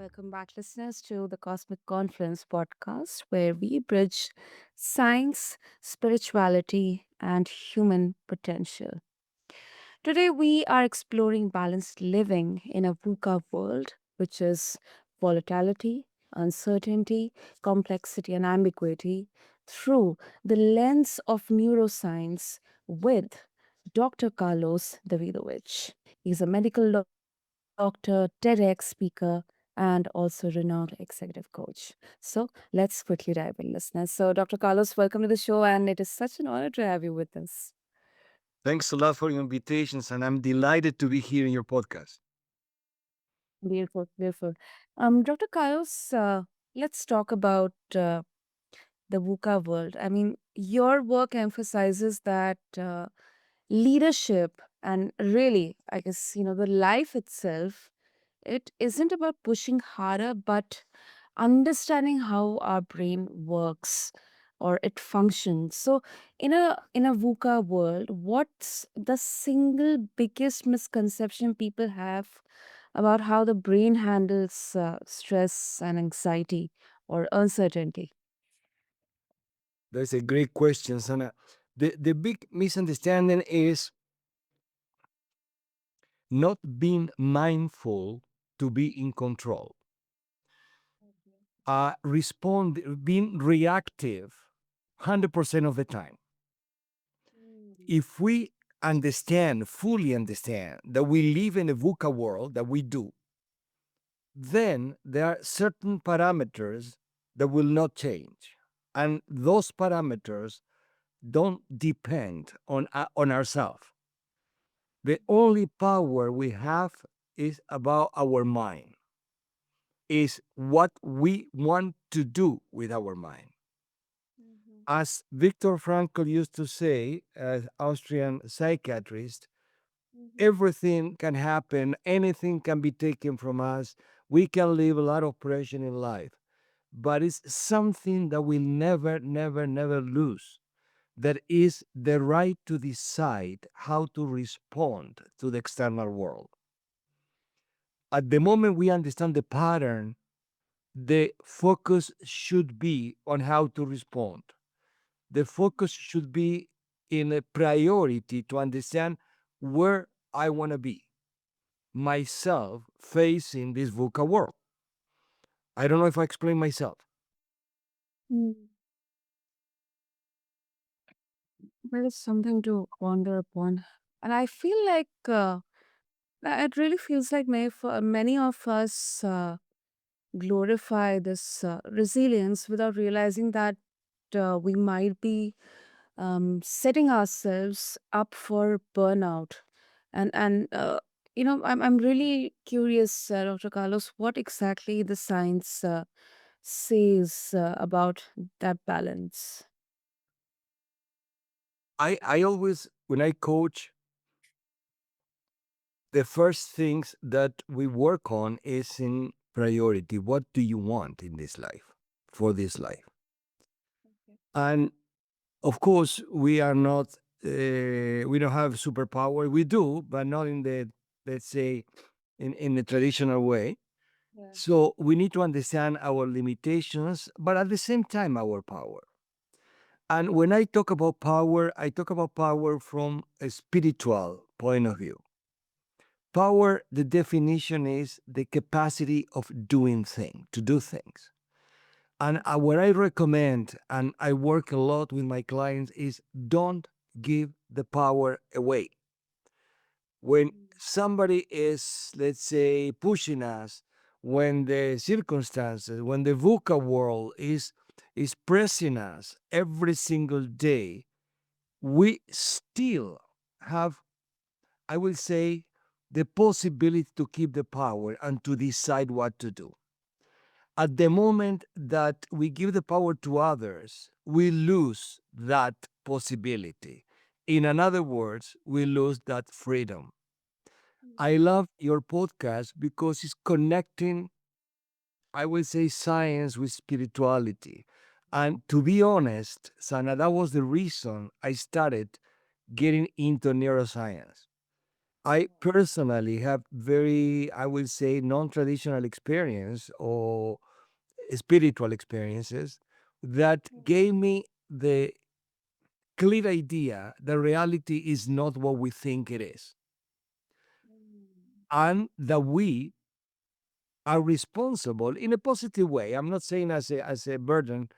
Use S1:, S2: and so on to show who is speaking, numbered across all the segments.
S1: Welcome back, listeners, to the Cosmic Confluence podcast, where we bridge science, spirituality, and human potential. Today, we are exploring balanced living in a VUCA world, which is volatility, uncertainty, complexity, and ambiguity, through the lens of neuroscience with Dr. Carlos Davidovich. He's a medical doctor, TEDx speaker, and also renowned executive coach. So let's quickly dive in, listeners. So, Dr. Carlos, welcome to the show, and it is such an honor to have you with us.
S2: Thanks a lot for your invitations, and I'm delighted to be here in your podcast.
S1: Beautiful, beautiful. Dr. Carlos, let's talk about the VUCA world. I mean, your work emphasizes that leadership and really, I guess, the life itself, it isn't about pushing harder, but understanding how our brain works or it functions. So in a VUCA world, what's the single biggest misconception people have about how the brain handles stress and anxiety or uncertainty?
S2: That's a great question, Sana. The big misunderstanding is not being mindful to be in control. Being reactive 100% of the time. If we fully understand that we live in a VUCA world, that we do, then there are certain parameters that will not change. And those parameters don't depend on ourselves. The only power we have is about our mind, is what we want to do with our mind.
S1: Mhm.
S2: As Viktor Frankl used to say, as Austrian psychiatrist,
S1: Mhm.
S2: everything can happen, anything can be taken from us. We can live a lot of pressure in life, but it's something that we'll never, never, never lose. That is the right to decide how to respond to the external world. At the moment we understand the pattern, the focus should be on how to respond. The focus should be in a priority to understand where I want to be myself facing this VUCA world. I don't know if I explain myself.
S1: Mm. Well, it's something to ponder upon. And I feel like it really feels like many of us glorify this resilience without realizing that we might be setting ourselves up for burnout. And I'm really curious, Dr. Carlos, what exactly the science says about that balance.
S2: I always, when I coach, the first things that we work on is in priority. What do you want in this life, for this life? And of course, we are not, we don't have superpower. We do, but not in the, let's say, in the traditional way.
S1: Yeah.
S2: So we need to understand our limitations, but at the same time, our power. And when I talk about power, I talk about power from a spiritual point of view. Power, the definition is the capacity of doing things, to do things. And what I recommend, and I work a lot with my clients, is don't give the power away. When somebody is, let's say, pushing us, when the circumstances, when the VUCA world is pressing us every single day, we still have, I will say, the possibility to keep the power and to decide what to do. At the moment that we give the power to others, we lose that possibility. In other words, we lose that freedom. I love your podcast because it's connecting, I will say, science with spirituality. And to be honest, Sana, that was the reason I started getting into neuroscience. I personally have very, I will say, non-traditional experience or spiritual experiences that gave me the clear idea that reality is not what we think it is, and that we are responsible in a positive way. I'm not saying as a burden,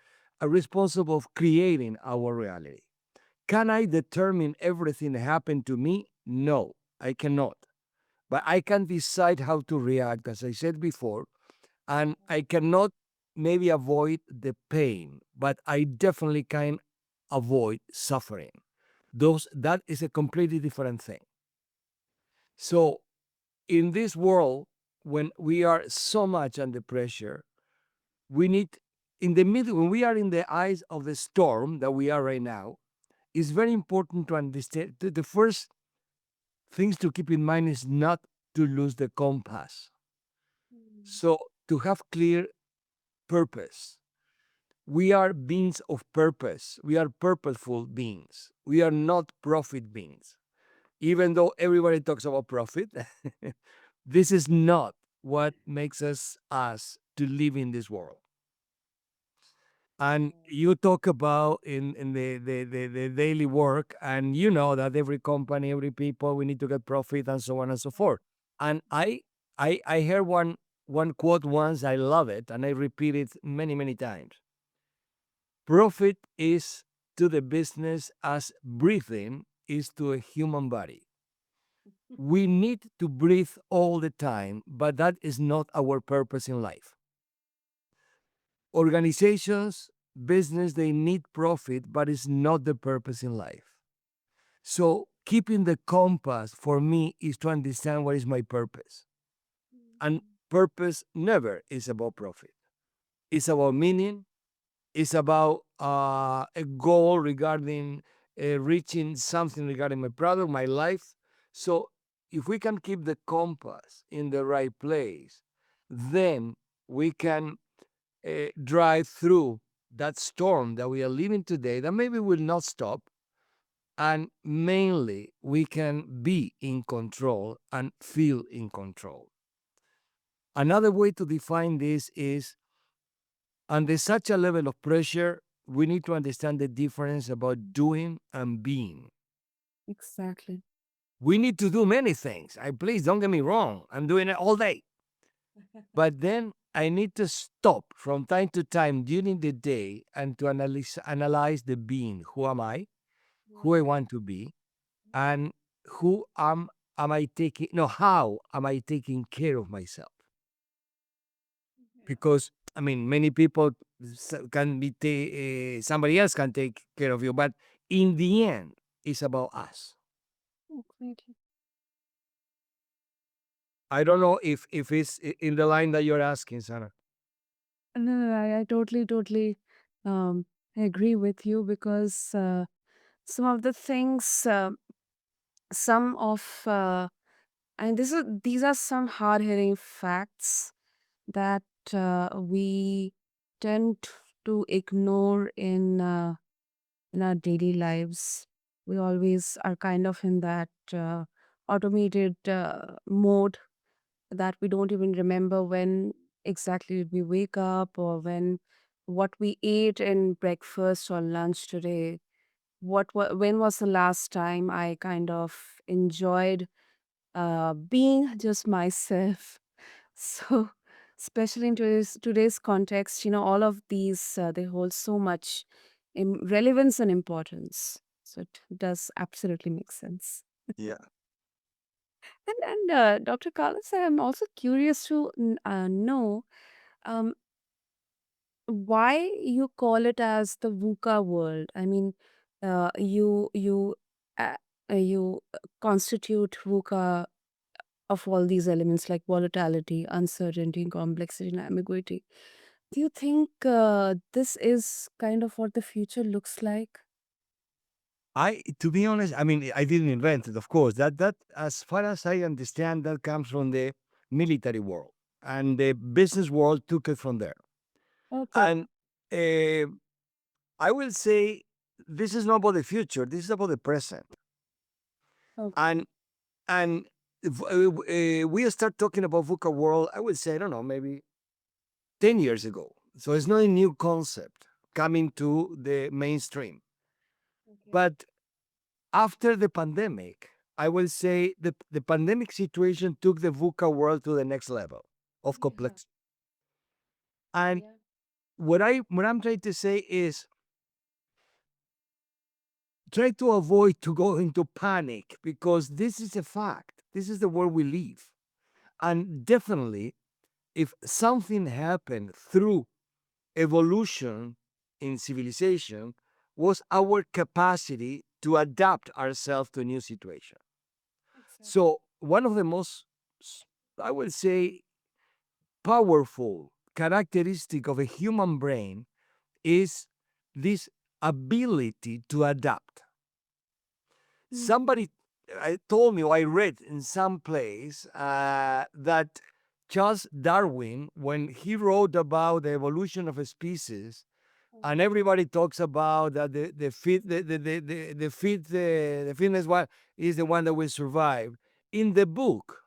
S2: are responsible of creating our reality. Can I determine everything that happened to me? No, I cannot. But I can decide how to react, as I said before, and I cannot maybe avoid the pain, but I definitely can avoid suffering. Those That is a completely different thing. So in this world, when we are so much under pressure, we need in the middle when we are in the eyes of the storm that we are right now, it's very important to understand the first things to keep in mind is not to lose the compass. So to have clear purpose. We are beings of purpose. We are purposeful beings. We are not profit beings. Even though everybody talks about profit, this is not what makes us to live in this world. And you talk about in the daily work, and you know that every company, every people, we need to get profit and so on and so forth. And I heard one quote once, I love it, and I repeat it many, many times. Profit is to the business as breathing is to a human body. We need to breathe all the time, but that is not our purpose in life. Organizations, business, they need profit, but it's not the purpose in life. So keeping the compass for me is to understand what is my purpose. And purpose never is about profit. It's about meaning. It's about a goal regarding reaching something regarding my product, my life. So if we can keep the compass in the right place, then we can drive through that storm that we are living today that maybe will not stop. And mainly, we can be in control and feel in control. Another way to define this is under such a level of pressure, we need to understand the difference about doing and being.
S1: Exactly.
S2: We need to do many things. I please don't get me wrong. I'm doing it all day. But then I need to stop from time to time during the day and to analyze the being. Who am I? Who I want to be? And who am I taking no, how am I taking care of myself? Because I mean, many people can be somebody else can take care of you, but in the end, it's about us.
S1: Completely.
S2: I don't know if it's in the line that you're asking, Sana.
S1: No, no, I totally um, agree with you because some of the things, some of, and these are some hard hitting facts that we tend to ignore in our daily lives. We always are kind of in that automated mode that we don't even remember when exactly did we wake up or what we ate in breakfast or lunch today. When was the last time I kind of enjoyed being just myself? So, especially in today's context, all of these they hold so much relevance and importance. So it does absolutely make sense.
S2: Yeah.
S1: And Dr. Carlos, I am also curious to know um, why you call it as the VUCA world. I mean, uh, you constitute VUCA of all these elements like volatility, uncertainty, complexity, and ambiguity. Do you think this is kind of what the future looks like?
S2: To be honest, I mean, I didn't invent it, of course. That, as far as I understand, that comes from the military world, and the business world took it from there.
S1: Okay.
S2: And uh, I will say this is not about the future. This is about the present.
S1: Okay.
S2: And and if, we start talking about VUCA world, I would say, I don't know, maybe 10 years ago. So it's not a new concept coming to the mainstream.
S1: Okay.
S2: But after the pandemic, I will say the pandemic situation took the VUCA world to the next level of
S1: Yeah.
S2: complexity. And
S1: Yeah.
S2: what I'm trying to say is try to avoid to go into panic because this is a fact. This is the world we live. And definitely if something happened through evolution in civilization was our capacity to adapt ourselves to a new situation.
S1: Exactly.
S2: So one of the most, I would say, powerful characteristic of a human brain is this ability to adapt. Somebody told me, or I read in some place, that Charles Darwin, when he wrote about the evolution of a species, and everybody talks about that the fit the fit the fitness one is the one that will survive. In the book,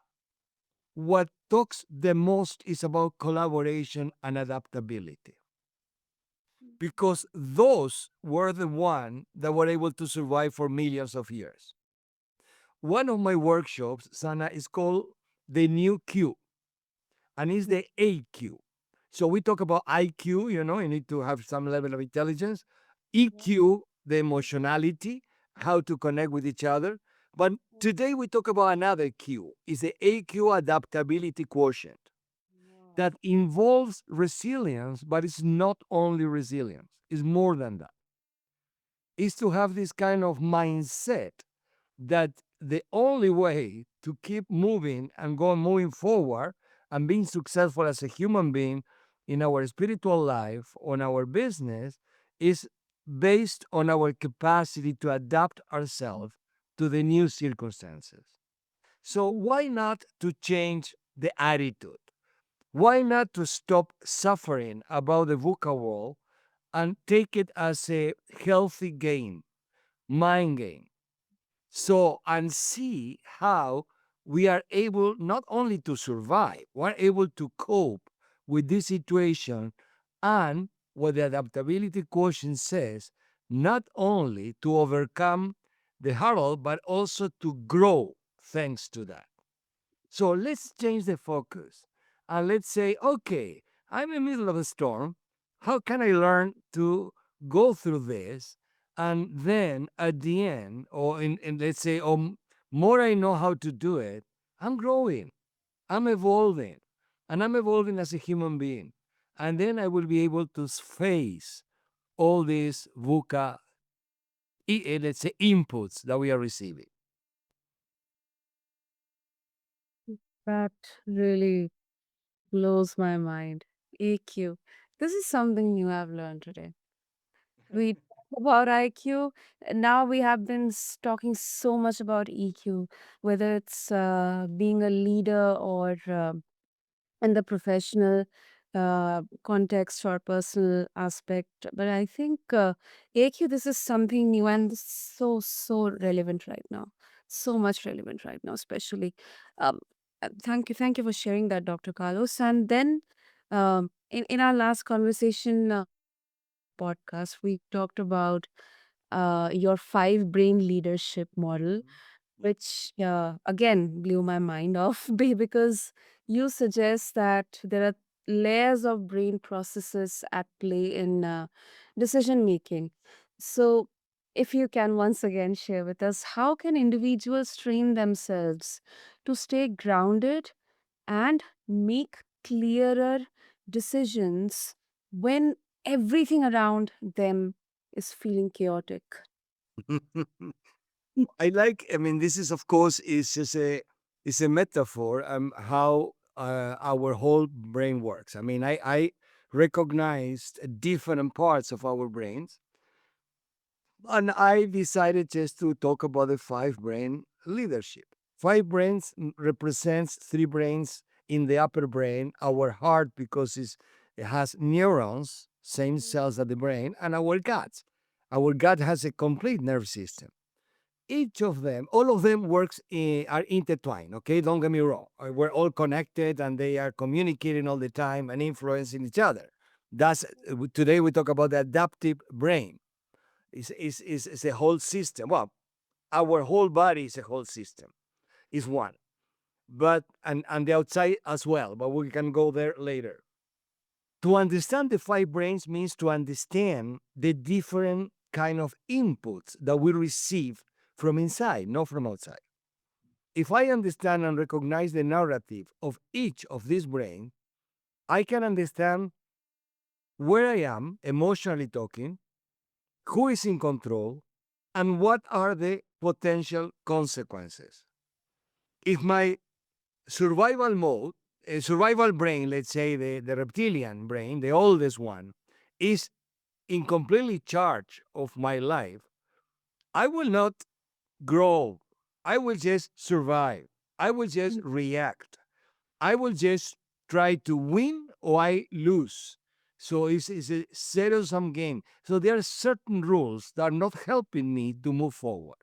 S2: what talks the most is about collaboration and adaptability because those were the one that were able to survive for millions of years. One of my workshops, Sana, is called the new Q, and it's the AQ. So we talk about IQ, you need to have some level of intelligence. EQ, the emotionality, how to connect with each other. But today we talk about another Q, is the AQ adaptability quotient that involves resilience, but it's not only resilience, it's more than that. Is to have this kind of mindset that the only way to keep moving and moving forward and being successful as a human being in our spiritual life, on our business, is based on our capacity to adapt ourselves to the new circumstances. So why not to change the attitude? Why not to stop suffering about the VUCA world and take it as a healthy game, mind game? So, and see how we are able not only to survive, we're able to cope with this situation, and what the adaptability quotient says, not only to overcome the hurdle, but also to grow thanks to that. So let's change the focus and let's say, okay, I'm in the middle of a storm. How can I learn to go through this? And then at the end, or in let's say, more I know how to do it, I'm growing, I'm evolving, and I'm evolving as a human being. And then I will be able to face all these VUCA, let's say, inputs that we are receiving.
S1: That really blows my mind. EQ. This is something new I've learned today. We talk about IQ. And now we have been talking so much about EQ, whether it's being a leader or in the professional context or personal aspect. But I think AQ, this is something new and so relevant right now. So much relevant right now, especially. Um, thank you for sharing that, Dr. Carlos. And then in our last conversation podcast, we talked about your five brain leadership model, which again blew my mind off because you suggest that there are layers of brain processes at play in decision making. So, if you can once again share with us, how can individuals train themselves to stay grounded and make clearer decisions when everything around them is feeling chaotic?
S2: I mean, this is, of course, is just is a metaphor how our whole brain works. I mean, I recognized different parts of our brains, and I decided just to talk about the five brain leadership. Five brains represents three brains in the upper brain, our heart because it has neurons, same cells as the brain, and our gut. Our gut has a complete nerve system. each of them, all of them are intertwined. Okay, don't get me wrong. We're all connected, and they are communicating all the time and influencing each other. That's today we talk about the adaptive brain. Is a whole system. Well, our whole body is a whole system. Is one, but and the outside as well. But we can go there later. To understand the five brains means to understand the different kind of inputs that we receive from inside, not from outside. If I understand and recognize the narrative of each of these brains, I can understand where I am emotionally talking, who is in control, and what are the potential consequences. If my survival mode, a survival brain, let's say the reptilian brain, the oldest one, is in completely charge of my life, I will not grow. I will just survive. I will just react. I will just try to win or I lose. So it's a zero sum game. So there are certain rules that are not helping me to move forward.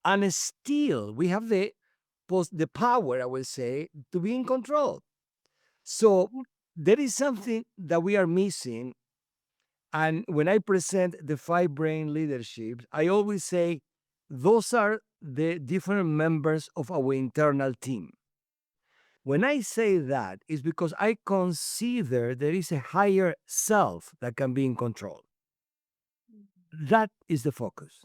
S2: And still, we have the power, I will say, to be in control. So there is something that we are missing. And when I present the five brain leaderships, I always say those are the different members of our internal team. When I say that, is because I consider there is a higher self that can be in control. That is the focus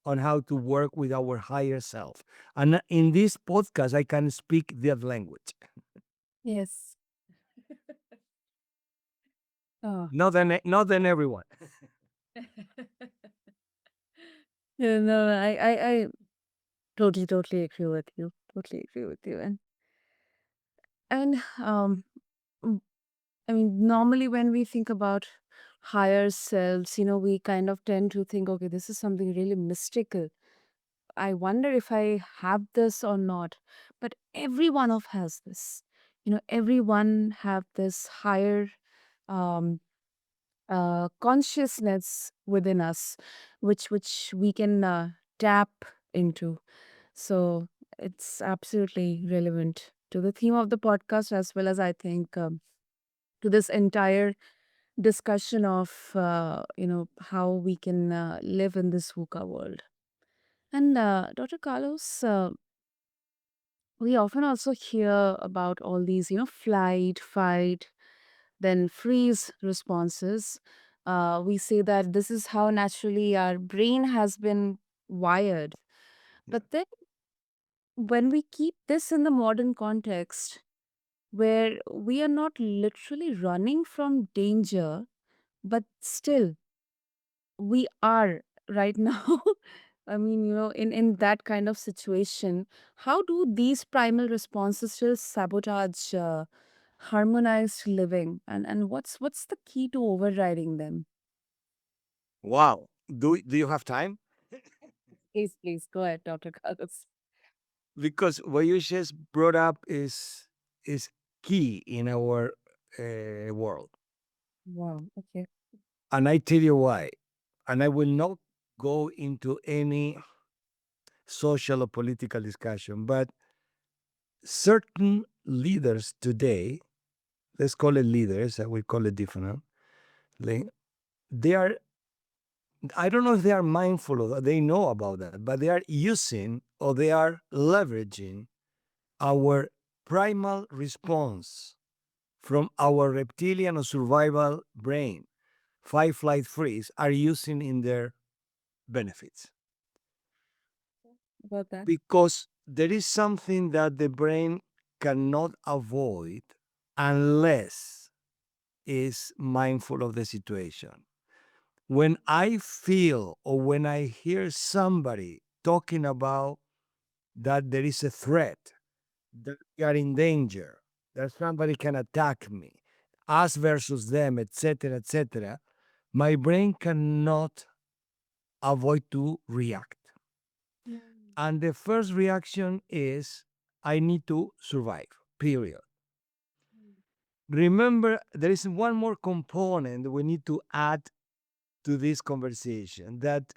S2: on how to work with our higher self. And in this podcast, I can speak that language.
S1: Yes. Oh,
S2: Not than everyone.
S1: yeah, no, I totally agree with you. Totally agree with you. And mm, I mean, normally when we think about higher selves, we kind of tend to think, okay, this is something really mystical. I wonder if I have this or not. But every one of has this. Everyone have this higher um, consciousness within us, which we can tap into. So it's absolutely relevant to the theme of the podcast, as well as I think to this entire discussion of how we can live in this VUCA world. And Dr. Carlos, we often also hear about all these, flight, fight, then freeze responses. We say that this is how naturally our brain has been wired.
S2: Yeah.
S1: But then when we keep this in the modern context, where we are not literally running from danger, but still we are right now. I mean, in that kind of situation, how do these primal responses still sabotage harmonized living, and what's the key to overriding them?
S2: Wow. Do you have time?
S1: Please go ahead, Dr. Carlos.
S2: Because what you just brought up is key in our world,
S1: Wow. Okay.
S2: and I tell you why. And I will not go into any social or political discussion, but certain leaders today, let's call it leaders, I will call it differently. They are, I don't know if they are mindful of that, they know about that, but they are using or they are leveraging our primal response from our reptilian or survival brain, fight, flight, freeze, are using in their benefits.
S1: About that.
S2: Because there is something that the brain cannot avoid unless is mindful of the situation. When I feel or when I hear somebody talking about that there is a threat, that we are in danger, that somebody can attack me, us versus them, etc., etc., my brain cannot avoid to react. And the first reaction is I need to survive, period. Remember, there is one more component we need to add to this conversation that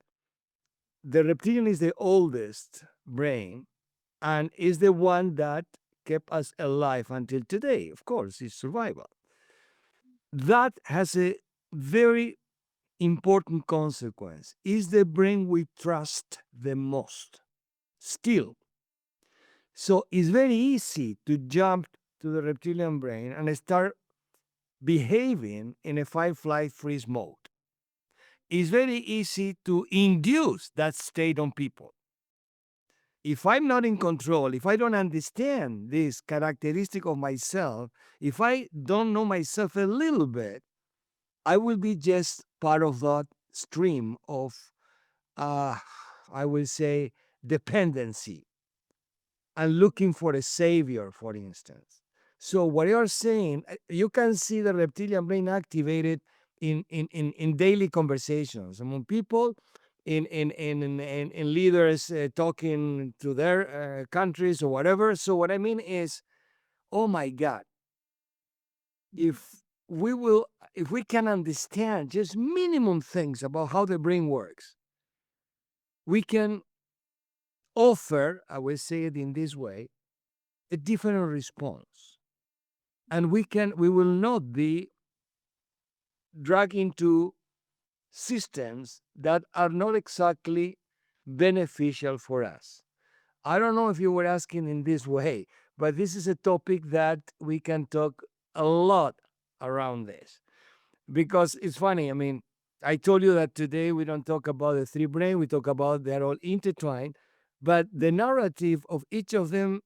S2: The reptilian is the oldest brain and is the one that kept us alive until today. Of course, it's survival. That has a very important consequence. Is the brain we trust the most still. So it's very easy to jump to the reptilian brain and start behaving in a fight, flight, freeze mode. It's very easy to induce that state on people. If I'm not in control, if I don't understand this characteristic of myself, if I don't know myself a little bit, I will be just part of that stream of, uh, I will say, dependency and looking for a savior, for instance. So what you're saying, you can see the reptilian brain activated in daily conversations among people, in leaders talking to their countries or whatever. So what I mean is, oh my God, if we will, if we can understand just minimum things about how the brain works, we can offer, I will say it in this way, a different response. And we will not be dragged into systems that are not exactly beneficial for us. I don't know if you were asking in this way, but this is a topic that we can talk a lot around this because it's funny. I mean, I told you that today we don't talk about the three brain, we talk about they're all intertwined, but the narrative of each of them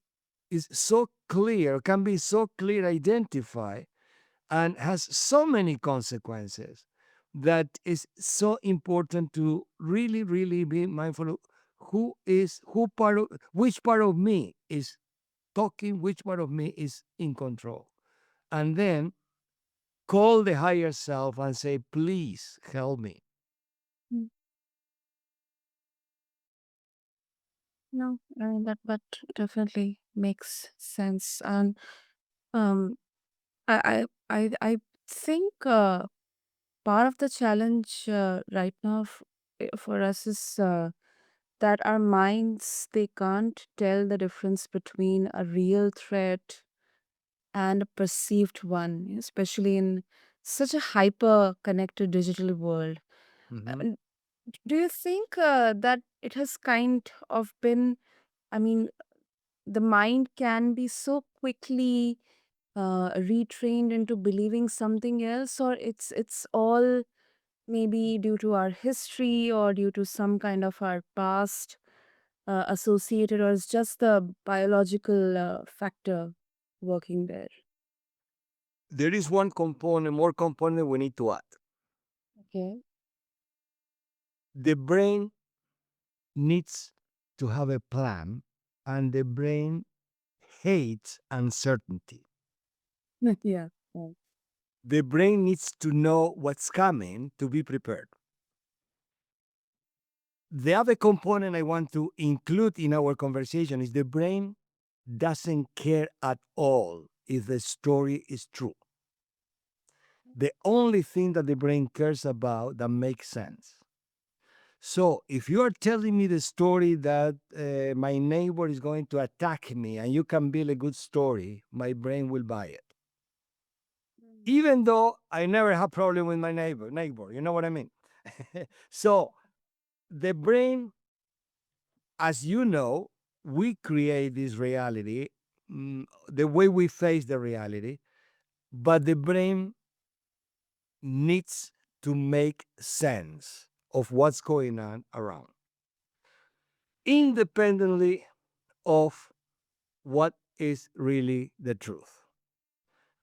S2: is so clear, can be so clear identified and has so many consequences that is so important to really really be mindful of who part of which part of me is talking, which part of me is in control, and then call the higher self and say, please help me.
S1: Mm. No, I mean that definitely makes sense, and um, I think part of the challenge right now for us is that our minds they can't tell the difference between a real threat and a perceived one, especially in such a hyper connected digital world.
S2: Mhm.
S1: Uh, Do you think that it has kind of been, I mean, the mind can be so quickly retrained into believing something else, or it's all maybe due to our history or due to some kind of our past associated, or it's just the biological factor working there?
S2: There is one component, more component we need to add.
S1: Okay.
S2: The brain needs to have a plan, and the brain hates uncertainty.
S1: Yeah. Right.
S2: The brain needs to know what's coming to be prepared. The other component I want to include in our conversation is the brain doesn't care at all if the story is true. The only thing that the brain cares about that makes sense. So if you are telling me the story that my neighbor is going to attack me and you can build a good story, my brain will buy it. Even though I never have problem with my neighbor, you know what I mean? So the brain, as you know, we create this reality, the way we face the reality, but the brain needs to make sense of what's going on around, independently of what is really the truth.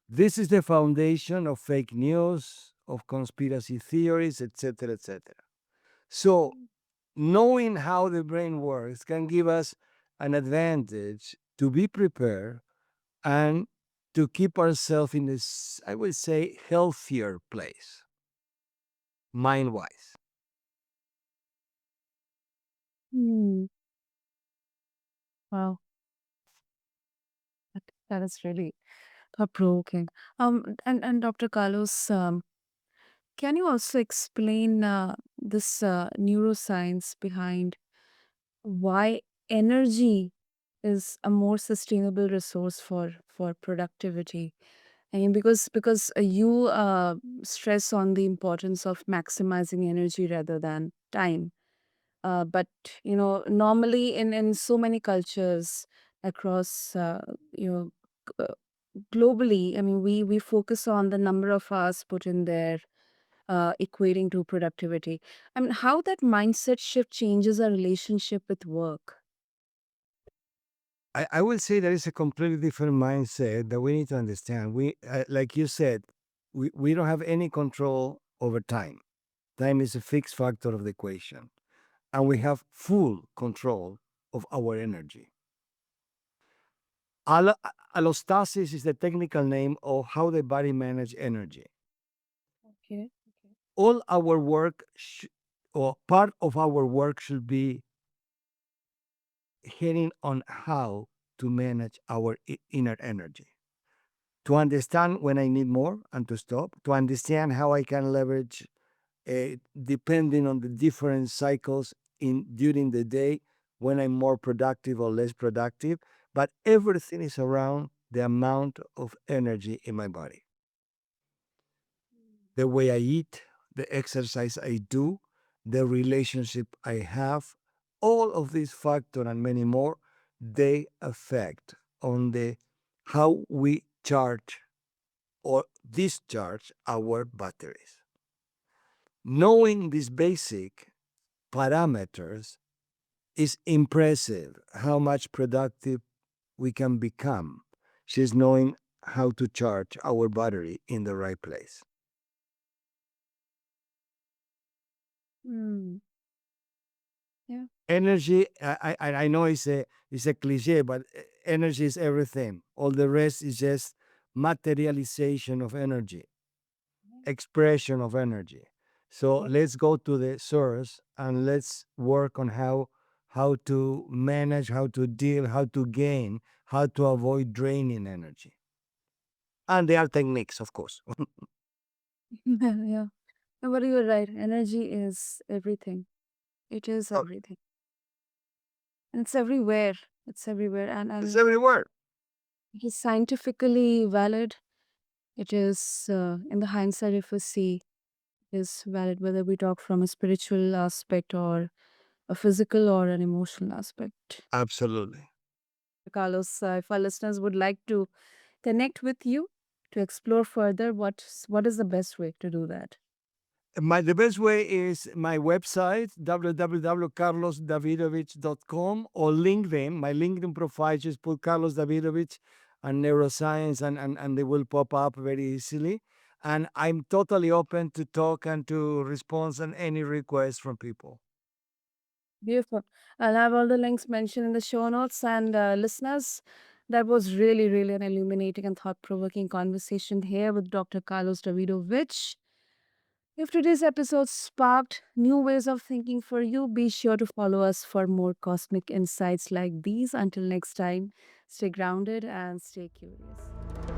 S2: This is the foundation of fake news, of conspiracy theories, etc., etc. So, knowing how the brain works can give us an advantage to be prepared and to keep ourselves in this, I would say, healthier place, mind wise.
S1: Hmm. Wow, that is really thought-provoking. And Dr. Carlos, can you also explain this neuroscience behind why energy is a more sustainable resource for productivity. I mean, because you stress on the importance of maximizing energy rather than time. But normally in so many cultures across you know g- uh, globally, I mean, we focus on the number of hours put in there, equating to productivity. I mean, how that mindset shift changes our relationship with work.
S2: I will say that it's a completely different mindset that we need to understand. Like you said, we don't have any control over time. Time is a fixed factor of the equation, and we have full control of our energy. Allo- Allostasis is the technical name of how the body manages energy.
S1: Okay.
S2: All our work, or part of our work, should be heading on how to manage our inner energy. To understand when I need more and to stop, to understand how I can leverage, depending on the different cycles in during the day, when I'm more productive or less productive. But everything is around the amount of energy in my body, the way I eat, the exercise I do, the relationship I have. All of these factors and many more, they affect on the how we charge or discharge our batteries. Knowing these basic parameters is impressive how much productive we can become. She's knowing how to charge our battery in the right place.
S1: Mm, yeah.
S2: Energy, I know it's a cliche, but energy is everything. All the rest is just materialization of energy, expression of energy. So let's go to the source and let's work on how to manage, how to deal, how to gain, how to avoid draining energy. And there are techniques, of course.
S1: Yeah. No, but you're right. Energy is everything. It is
S2: Oh,
S1: everything. And it's everywhere. It's everywhere.
S2: it's
S1: And
S2: everywhere.
S1: it is scientifically valid. It is, in the hindsight, if we see, is valid whether we talk from a spiritual aspect or a physical or an emotional aspect.
S2: Absolutely.
S1: Carlos, if our listeners would like to connect with you to explore further, what is the best way to do that?
S2: The best way is my website, www.carlosdavidovich.com, or LinkedIn. My LinkedIn profile, just put Carlos Davidovich and Neuroscience, and they will pop up very easily. And I'm totally open to talk and to respond on any request from people.
S1: Beautiful. I'll have all the links mentioned in the show notes. And listeners, that was really, really an illuminating and thought provoking conversation here with Dr. Carlos Davidovich. If today's episode sparked new ways of thinking for you, be sure to follow us for more cosmic insights like these. Until next time, stay grounded and stay curious.